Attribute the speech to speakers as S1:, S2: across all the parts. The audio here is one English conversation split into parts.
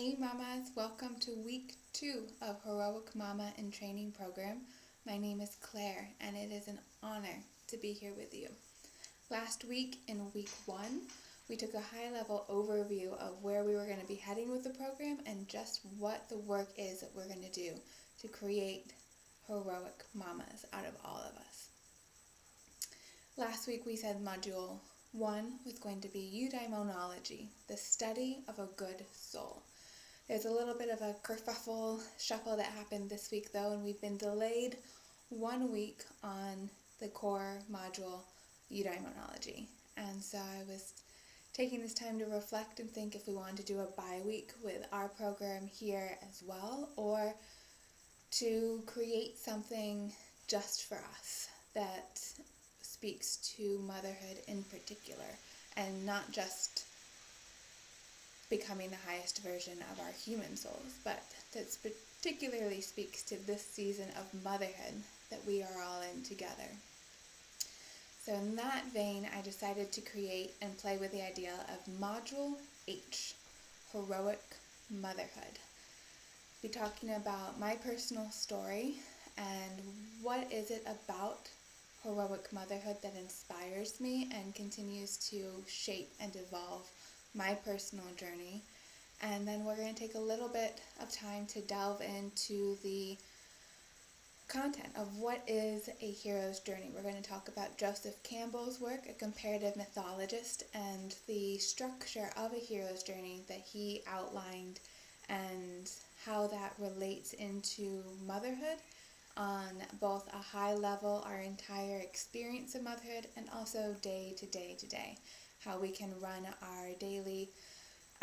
S1: Hey mamas, welcome to week 2 of Heroic Mama in Training program. My name is Claire and it is an honor to be here with you. Last week in week 1, we took a high-level overview of where we were going to be heading with the program and just what the work is that we're going to do to create heroic mamas out of all of us. Last week we said module 1 was going to be eudaimonology, the study of a good soul. There's a little bit of a kerfuffle shuffle that happened this week though, and we've been delayed 1 week on the core module eudaimonology. And so I was taking this time to reflect and think if we wanted to do a bi-week with our program here as well, or to create something just for us that speaks to motherhood in particular, and not just becoming the highest version of our human souls, but that particularly speaks to this season of motherhood that we are all in together. So in that vein, I decided to create and play with the idea of Module H, Heroic Motherhood. I'll be talking about my personal story and what is it about heroic motherhood that inspires me and continues to shape and evolve my personal journey. And then we're going to take a little bit of time to delve into the content of what is a hero's journey. We're going to talk about Joseph Campbell's work, a comparative mythologist, and the structure of a hero's journey that he outlined and how that relates into motherhood on both a high level, our entire experience of motherhood, and also day to day, how we can run our daily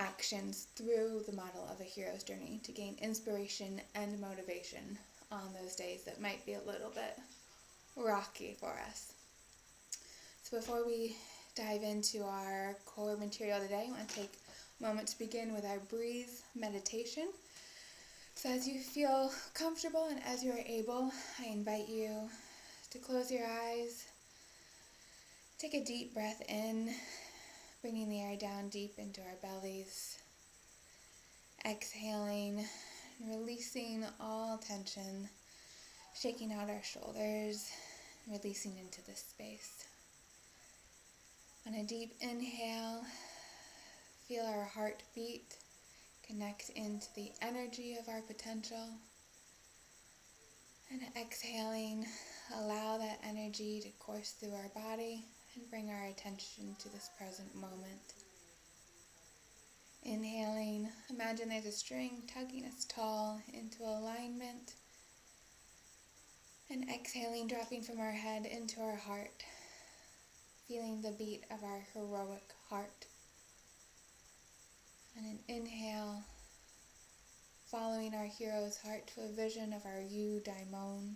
S1: actions through the model of a hero's journey to gain inspiration and motivation on those days that might be a little bit rocky for us. So before we dive into our core material today, I want to take a moment to begin with our breathe meditation. So as you feel comfortable and as you are able, I invite you to close your eyes, take a deep breath in, bringing the air down deep into our bellies, exhaling, releasing all tension, shaking out our shoulders, releasing into this space. On a deep inhale, feel our heart beat, connect into the energy of our potential. And exhaling, allow that energy to course through our body and bring our attention to this present moment. Inhaling, imagine there's a string tugging us tall into alignment. And exhaling, dropping from our head into our heart, feeling the beat of our heroic heart. And an inhale, following our hero's heart to a vision of our eudaimon,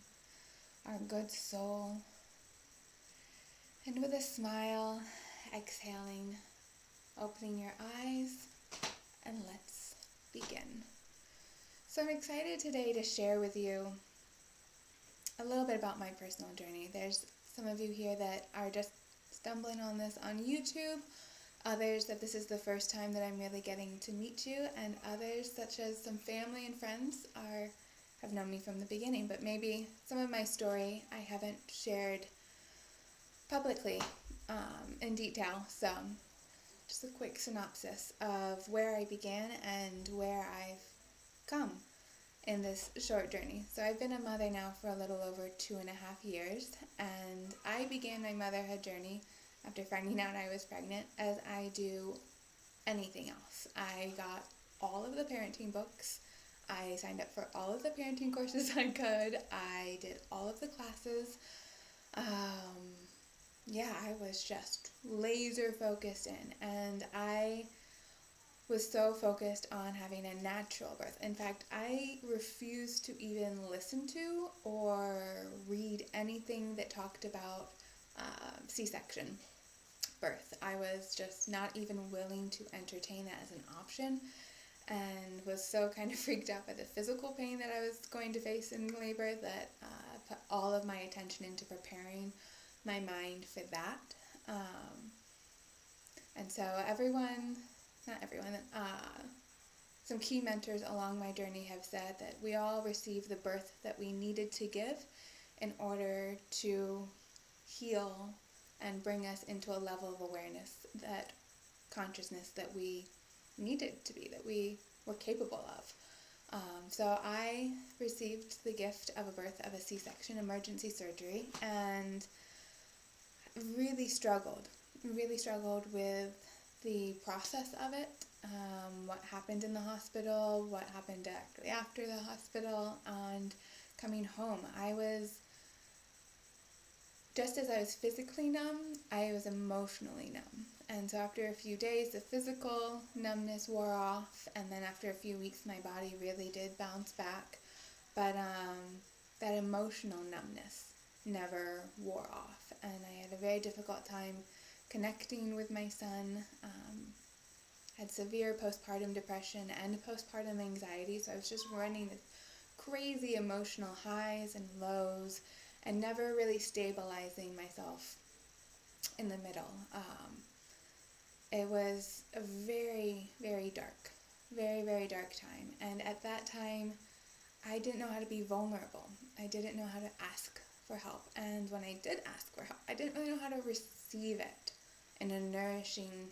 S1: our good soul. And with a smile, exhaling, opening your eyes, and let's begin. So I'm excited today to share with you a little bit about my personal journey. There's some of you here that are just stumbling on this on YouTube, others that this is the first time that I'm really getting to meet you, and others, such as some family and friends, have known me from the beginning, but maybe some of my story I haven't shared publicly in detail. So just a quick synopsis of where I began and where I've come in this short journey. So I've been a mother now for a little over 2.5 years, and I began my motherhood journey after finding out I was pregnant, as I do anything else. I got all of the parenting books. I signed up for all of the parenting courses I could. I did all of the classes. I was just laser focused in, and I was so focused on having a natural birth. In fact, I refused to even listen to or read anything that talked about C-section birth. I was just not even willing to entertain that as an option, and was so kind of freaked out by the physical pain that I was going to face in labor that I put all of my attention into preparing my mind for that. And so some key mentors along my journey have said that we all receive the birth that we needed to give in order to heal and bring us into a level of awareness, that consciousness that we needed to be, that we were capable of. So I received the gift of a birth of a C-section emergency surgery, and really struggled with the process of it, what happened in the hospital, what happened directly after the hospital, and coming home. Just as I was physically numb, I was emotionally numb. And so after a few days, the physical numbness wore off, and then after a few weeks, my body really did bounce back. But that emotional numbness never wore off, and I had a very difficult time connecting with my son. Had severe postpartum depression and postpartum anxiety, so I was just running this crazy emotional highs and lows, and never really stabilizing myself in the middle. It was a very, very dark time. And at that time, I didn't know how to be vulnerable. I didn't know how to ask for help. And when I did ask for help, I didn't really know how to receive it in a nourishing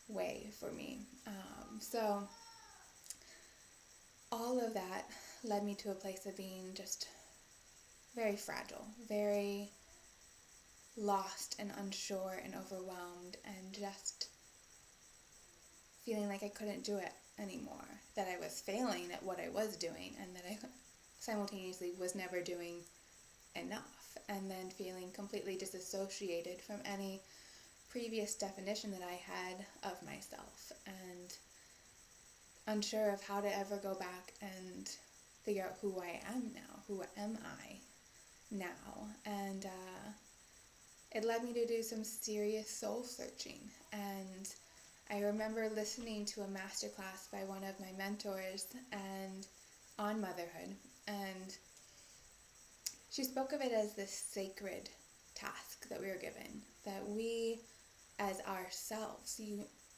S1: way for me. So all of that led me to a place of being just very fragile, very lost and unsure and overwhelmed, and just feeling like I couldn't do it anymore, that I was failing at what I was doing, and that I simultaneously was never doing enough, and then feeling completely disassociated from any previous definition that I had of myself, and unsure of how to ever go back and figure out who I am now. Who am I now? And it led me to do some serious soul searching. And I remember listening to a masterclass by one of my mentors and on motherhood, and she spoke of it as this sacred task that we were given, that we as ourselves,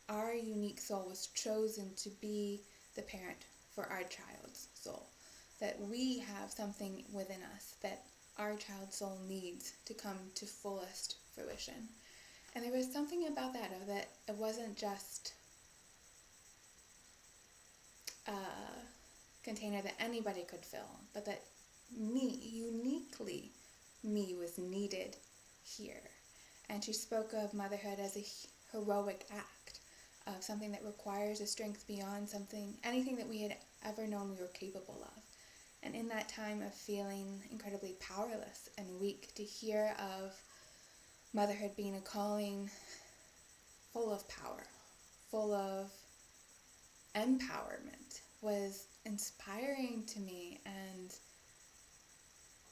S1: our unique soul was chosen to be the parent for our child's soul, that we have something within us that our child's soul needs to come to fullest fruition. And there was something about that it wasn't just a container that anybody could fill, but that uniquely me, was needed here. And she spoke of motherhood as a heroic act, of something that requires a strength beyond anything that we had ever known we were capable of. And in that time of feeling incredibly powerless and weak, to hear of motherhood being a calling full of power, full of empowerment, was inspiring to me. And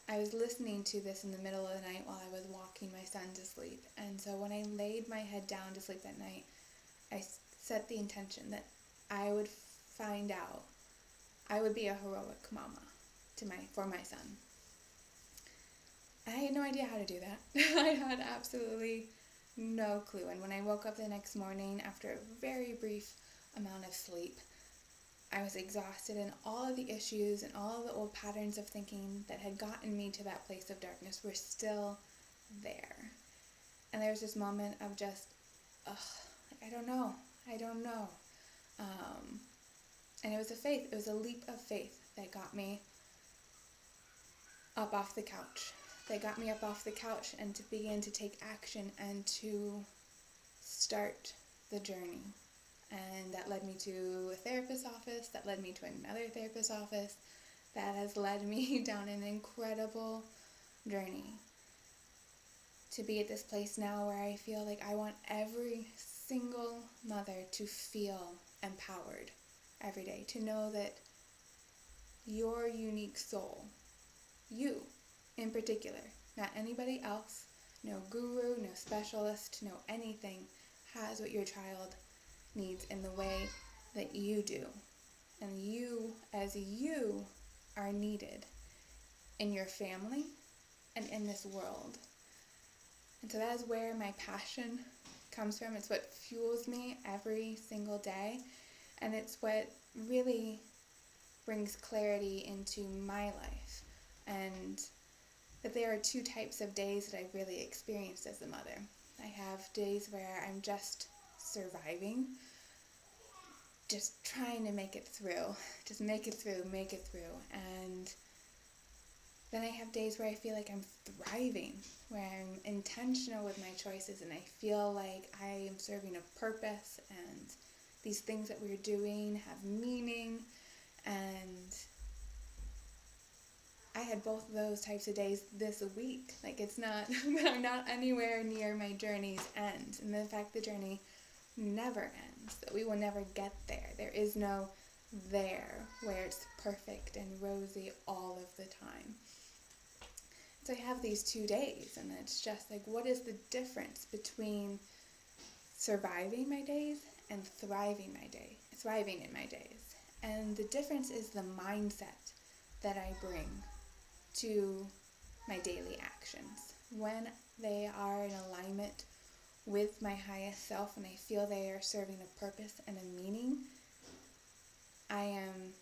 S1: I was listening to this in the middle of the night while I was walking my son to sleep. And so when I laid my head down to sleep that night, I set the intention that I would find out, I would be a heroic mama for my son. I had no idea how to do that. I had absolutely no clue. And when I woke up the next morning after a very brief amount of sleep, I was exhausted, and all of the issues and all of the old patterns of thinking that had gotten me to that place of darkness were still there. And there was this moment of just, I don't know. And it was a leap of faith that got me up off the couch. And to begin to take action and to start the journey. And that led me to a therapist's office, that led me to another therapist's office, that has led me down an incredible journey to be at this place now where I feel like I want every single mother to feel empowered every day, to know that your unique soul, you in particular, not anybody else, no guru, no specialist, no anything, has what your child needs in the way that you do. And you, as you, are needed in your family and in this world. And so that is where my passion comes from. It's what fuels me every single day. And it's what really brings clarity into my life. And that there are two types of days that I've really experienced as a mother. I have days where I'm just surviving, just trying to make it through, just make it through. And then I have days where I feel like I'm thriving, where I'm intentional with my choices and I feel like I am serving a purpose and these things that we're doing have meaning. And I had both of those types of days this week. Like, it's not, I'm not anywhere near my journey's end. And the fact the journey never ends, that we will never get there. There is no there where it's perfect and rosy all of the time. So I have these 2 days, and it's just like, what is the difference between surviving my days and thriving in my days? And the difference is the mindset that I bring to my daily actions. When they are in alignment with my highest self and I feel they are serving a purpose and a meaning, I am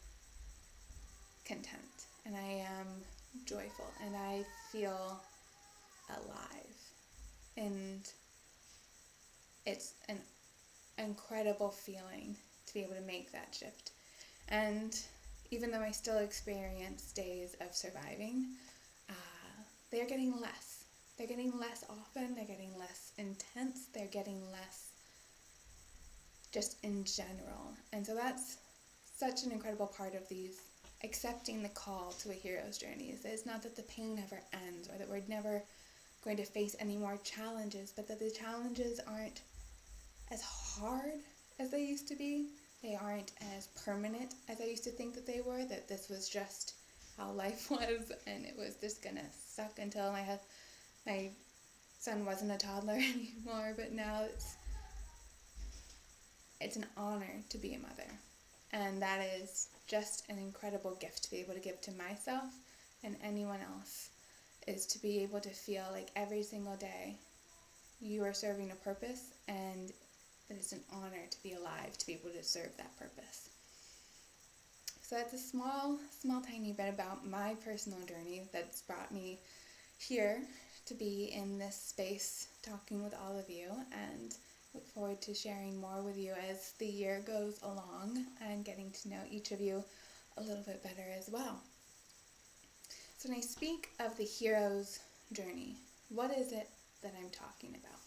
S1: content and I am joyful and I feel alive. And it's an incredible feeling to be able to make that shift. And even though I still experience days of surviving, they're getting less. They're getting less often, they're getting less intense, they're getting less just in general. And so that's such an incredible part of these, accepting the call to a hero's journey. Is that it's not that the pain never ends or that we're never going to face any more challenges, but that the challenges aren't as hard as they used to be. They aren't as permanent as I used to think that they were, that this was just how life was and it was just gonna suck until my son wasn't a toddler anymore. But now it's an honor to be a mother, and that is just an incredible gift to be able to give to myself and anyone else, is to be able to feel like every single day you are serving a purpose, and that it's an honor to be alive, to be able to serve that purpose. So that's a small tiny bit about my personal journey that's brought me here to be in this space talking with all of you, and look forward to sharing more with you as the year goes along and getting to know each of you a little bit better as well. So when I speak of the hero's journey, what is it that I'm talking about?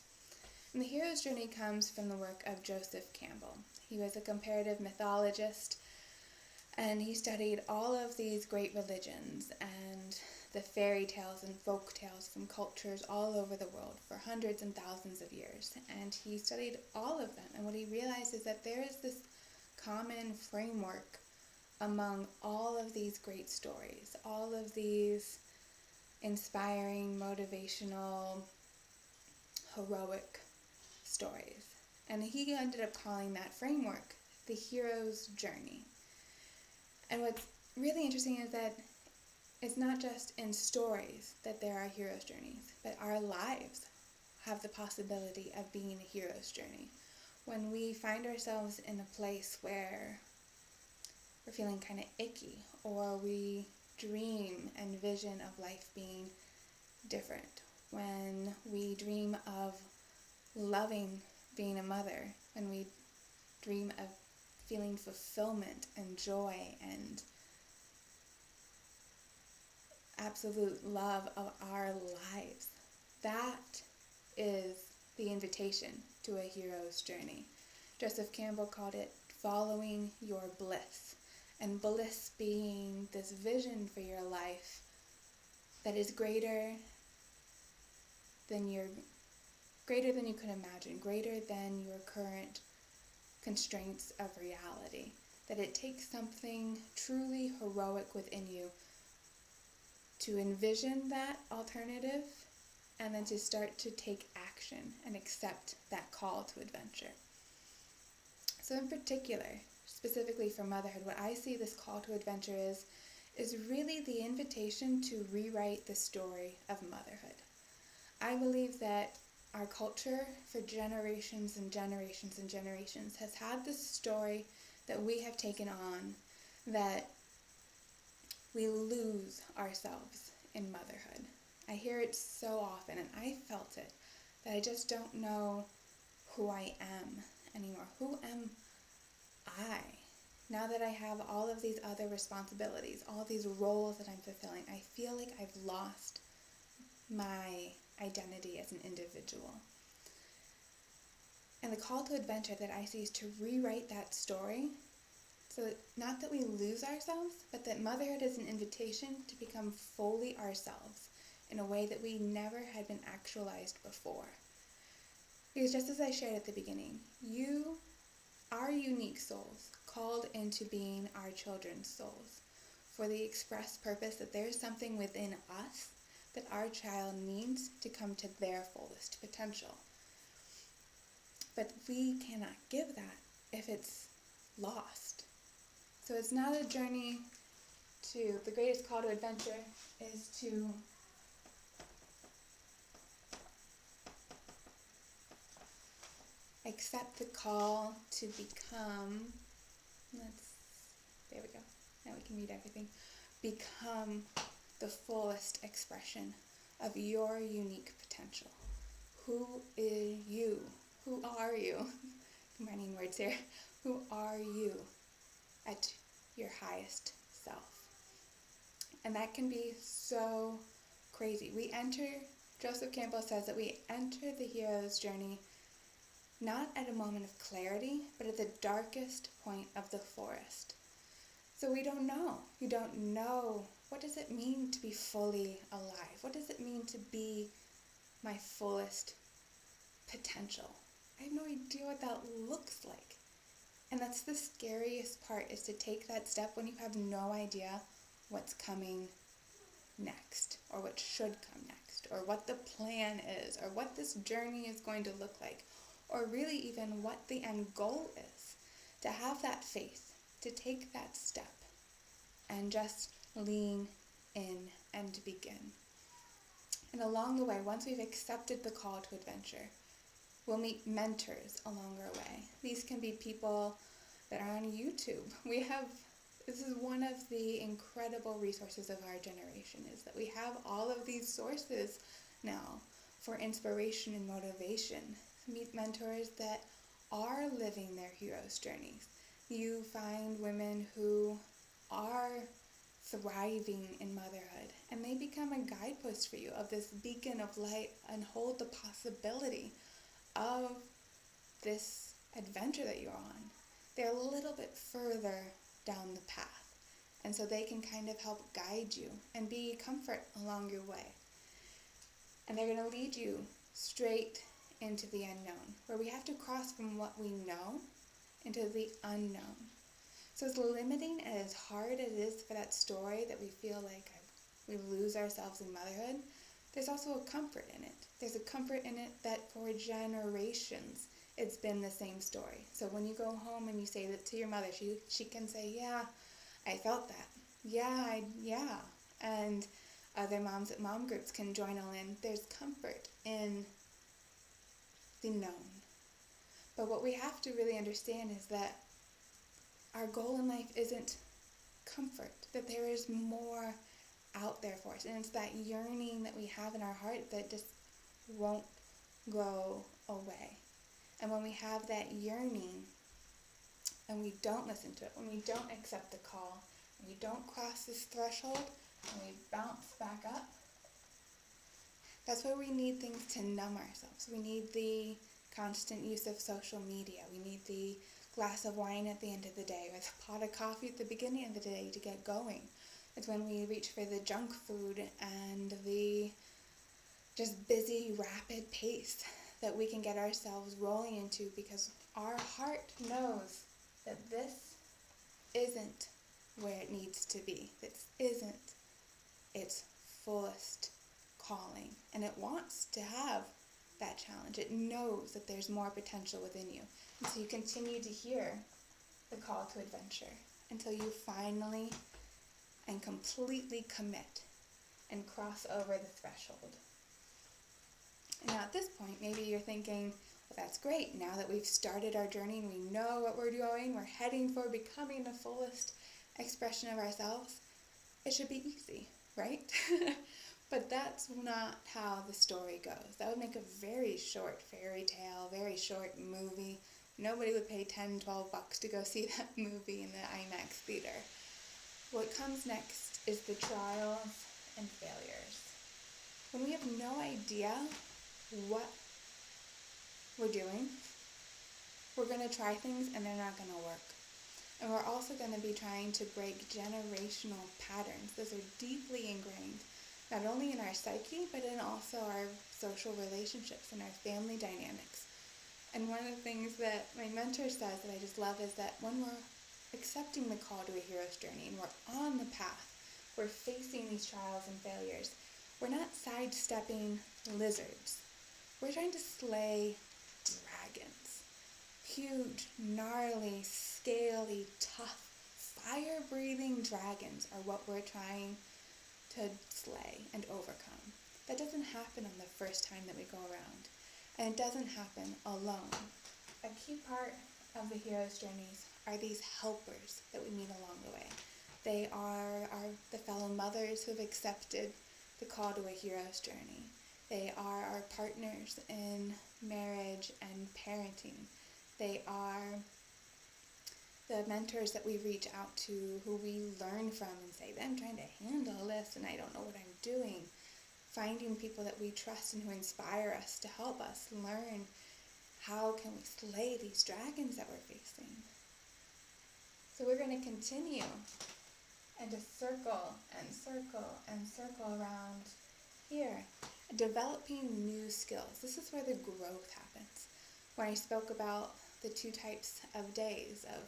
S1: And the hero's journey comes from the work of Joseph Campbell. He was a comparative mythologist, and he studied all of these great religions and the fairy tales and folk tales from cultures all over the world for hundreds and thousands of years. And he studied all of them, and what he realized is that there is this common framework among all of these great stories, all of these inspiring, motivational, heroic stories. And he ended up calling that framework the hero's journey. And what's really interesting is that it's not just in stories that there are hero's journeys, but our lives have the possibility of being a hero's journey. When we find ourselves in a place where we're feeling kind of icky, or we dream and vision of life being different, when we dream of loving being a mother, when we dream of feeling fulfillment and joy and absolute love of our lives, that is the invitation to a hero's journey. Joseph Campbell called it following your bliss, and bliss being this vision for your life that is greater than you could imagine, greater than your current constraints of reality. That it takes something truly heroic within you to envision that alternative, and then to start to take action and accept that call to adventure. So in particular, specifically for motherhood, what I see this call to adventure is really the invitation to rewrite the story of motherhood. I believe that our culture for generations and generations and generations has had this story that we have taken on that we lose ourselves in motherhood. I hear it so often, and I felt it, that I just don't know who I am anymore. Who am I? Now that I have all of these other responsibilities, all these roles that I'm fulfilling, I feel like I've lost my identity as an individual. And the call to adventure that I see is to rewrite that story, so that not that we lose ourselves, but that motherhood is an invitation to become fully ourselves in a way that we never had been actualized before. Because just as I shared at the beginning, you are unique souls called into being our children's souls for the express purpose that there is something within us that our child needs to come to their fullest potential. But we cannot give that if it's lost. So it's not a journey to, the greatest call to adventure is to accept the call to become, there we go, now we can read everything, become the fullest expression of your unique potential. Who is you? Who are you? Combining words here. Who are you at your highest self? And that can be so crazy. Joseph Campbell says that we enter the hero's journey not at a moment of clarity, but at the darkest point of the forest. So we don't know. You don't know, what does it mean to be fully alive? What does it mean to be my fullest potential? I have no idea what that looks like. And that's the scariest part, is to take that step when you have no idea what's coming next, or what should come next, or what the plan is, or what this journey is going to look like, or really even what the end goal is. To have that faith, to take that step, and just lean in and begin. And along the way, once we've accepted the call to adventure, we'll meet mentors along our way. These can be people that are on YouTube. This is one of the incredible resources of our generation, is that we have all of these sources now for inspiration and motivation. Meet mentors that are living their hero's journeys. You find women who are thriving in motherhood, and they become a guidepost for you of this beacon of light, and hold the possibility of this adventure that you're on. They're a little bit further down the path, and so they can kind of help guide you and be comfort along your way. And they're going to lead you straight into the unknown, where we have to cross from what we know into the unknown. So as limiting and as hard as it is for that story that we feel like we lose ourselves in motherhood, there's also a comfort in it. There's a comfort in it that for generations it's been the same story. So when you go home and you say that to your mother, she can say, yeah, I felt that. Yeah. And other moms at mom groups can join all in. There's comfort in the known. But what we have to really understand is that our goal in life isn't comfort, that there is more out there for us. And it's that yearning that we have in our heart that just won't go away. And when we have that yearning and we don't listen to it, when we don't accept the call, and we don't cross this threshold, and we bounce back up, that's where we need things to numb ourselves. We need the constant use of social media. We need the glass of wine at the end of the day, or the pot of coffee at the beginning of the day to get going. It's when we reach for the junk food and the just busy, rapid pace that we can get ourselves rolling into, because our heart knows that this isn't where it needs to be. This isn't its fullest calling, and it wants to have that challenge. It knows that there's more potential within you. And so you continue to hear the call to adventure until you finally and completely commit and cross over the threshold. And now at this point, maybe you're thinking, That's great. Now that we've started our journey and we know what we're doing, we're heading for becoming the fullest expression of ourselves, it should be easy, right? But that's not how the story goes. That would make a very short fairy tale, very short movie. Nobody would pay $10, $12 to go see that movie in the IMAX theater. What comes next is the trials and failures. When we have no idea what we're doing, we're going to try things and they're not going to work. And we're also going to be trying to break generational patterns. Those are deeply ingrained, not only in our psyche, but in also our social relationships and our family dynamics. And one of the things that my mentor says that I just love is that when we're accepting the call to a hero's journey and we're on the path, we're facing these trials and failures, we're not sidestepping lizards. We're trying to slay dragons. Huge, gnarly, scaly, tough, fire-breathing dragons are what we're trying to slay and overcome. That doesn't happen on the first time that we go around. And it doesn't happen alone. A key part of the hero's journeys are these helpers that we meet along the way. They are the fellow mothers who have accepted the call to a hero's journey. They are our partners in marriage and parenting. They are the mentors that we reach out to, who we learn from and say, I'm trying to handle this and I don't know what I'm doing. Finding people that we trust and who inspire us to help us learn how can we slay these dragons that we're facing. So we're going to continue and to circle and circle and circle around here, developing new skills. This is where the growth happens. When I spoke about the two types of days of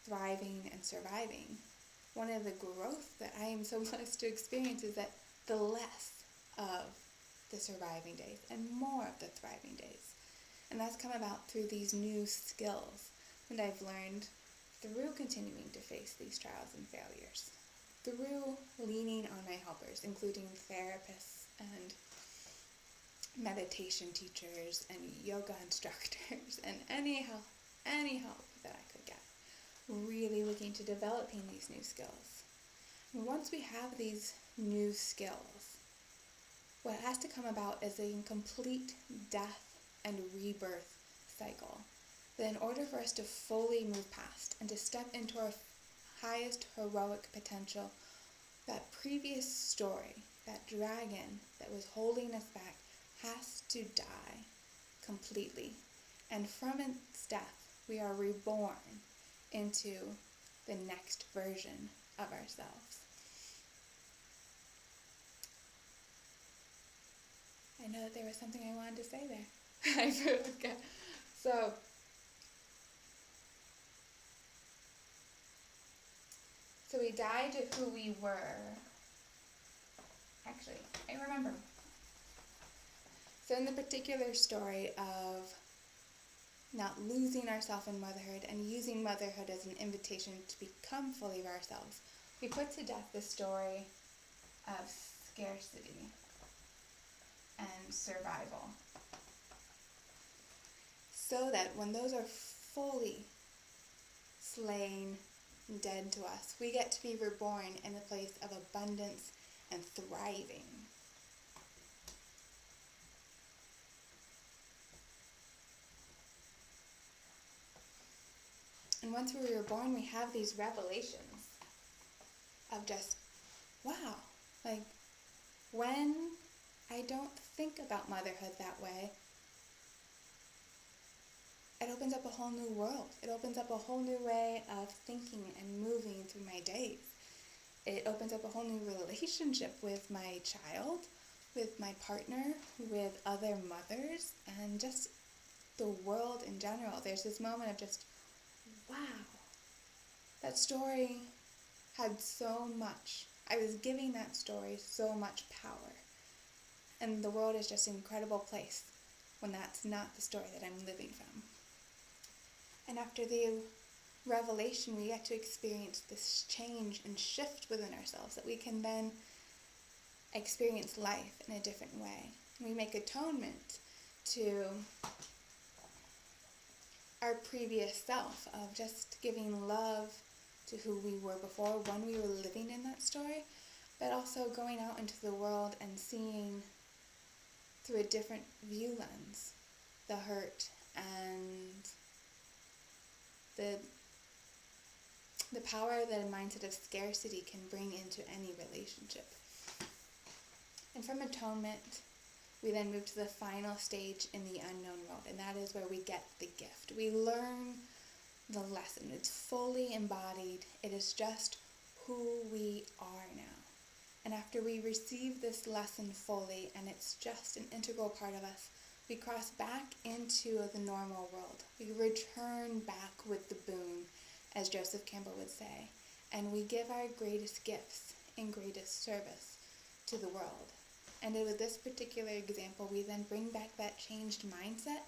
S1: thriving and surviving, one of the growth that I am so blessed to experience is that the less of the surviving days and more of the thriving days. And that's come about through these new skills that I've learned through continuing to face these trials and failures, through leaning on my helpers, including therapists and meditation teachers and yoga instructors and any help that I could get. Really looking to developing these new skills. And once we have these new skills, what has to come about is a complete death and rebirth cycle. That in order for us to fully move past and to step into our highest heroic potential, that previous story, that dragon that was holding us back, has to die completely. And from its death, we are reborn into the next version of ourselves. I know that there was something I wanted to say there. I forgot. So we died to who we were. Actually, I remember. So in the particular story of not losing ourselves in motherhood and using motherhood as an invitation to become fully of ourselves, we put to death the story of scarcity and survival. So that when those are fully slain and dead to us, we get to be reborn in a place of abundance and thriving. And once we were born, we have these revelations of just, wow, like when I don't think about motherhood that way, it opens up a whole new world. It opens up a whole new way of thinking and moving through my days. It opens up a whole new relationship with my child, with my partner, with other mothers, and just the world in general. There's this moment of just, wow, that story had so much. I was giving that story so much power. And the world is just an incredible place when that's not the story that I'm living from. And after the revelation, we get to experience this change and shift within ourselves that we can then experience life in a different way. And we make atonement to our previous self, of just giving love to who we were before when we were living in that story, but also going out into the world and seeing through a different view lens the hurt and the power that a mindset of scarcity can bring into any relationship. And from atonement, we then move to the final stage in the unknown world, and that is where we get the gift. We learn the lesson. It's fully embodied. It is just who we are now. And after we receive this lesson fully, and it's just an integral part of us, we cross back into the normal world. We return back with the boon, as Joseph Campbell would say, and we give our greatest gifts in greatest service to the world. And with this particular example, we then bring back that changed mindset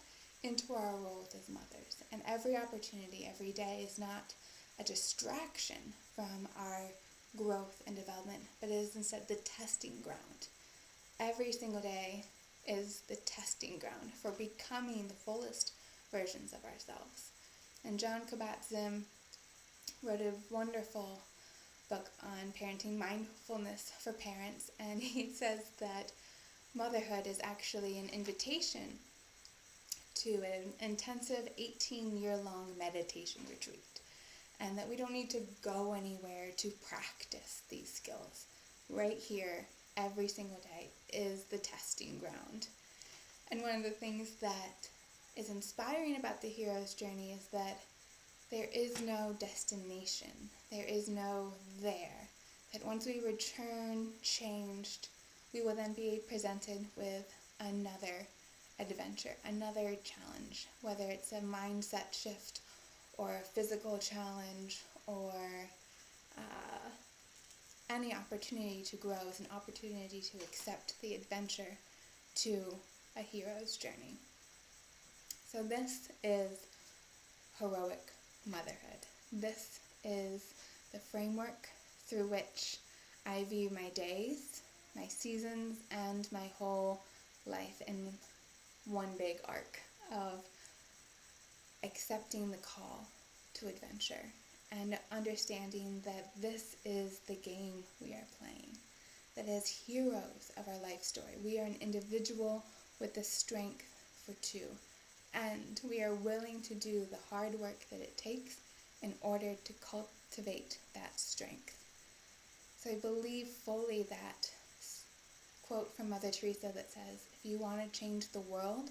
S1: into our roles as mothers. And every opportunity, every day is not a distraction from our growth and development, but it is instead the testing ground. Every single day is the testing ground for becoming the fullest versions of ourselves. And John Kabat-Zinn wrote a wonderful book on parenting, mindfulness for parents, and he says that motherhood is actually an invitation to an intensive 18-year-long meditation retreat, and that we don't need to go anywhere to practice these skills. Right here, every single day, is the testing ground. And one of the things that is inspiring about the hero's journey is that there is no destination. There is no there. That once we return changed, we will then be presented with another adventure, another challenge, whether it's a mindset shift or a physical challenge or any opportunity to grow is an opportunity to accept the adventure to a hero's journey. So this is heroic motherhood. This is the framework through which I view my days, my seasons, and my whole life in one big arc of accepting the call to adventure and understanding that this is the game we are playing. That as heroes of our life story, we are an individual with the strength for two, and we are willing to do the hard work that it takes in order to cultivate that strength. So I believe fully that quote from Mother Teresa that says, if you want to change the world,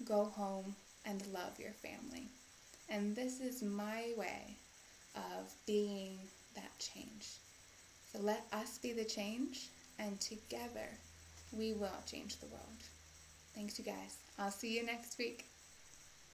S1: go home and love your family. And this is my way of being that change. So let us be the change, and together we will change the world. Thanks, you guys. I'll see you next week.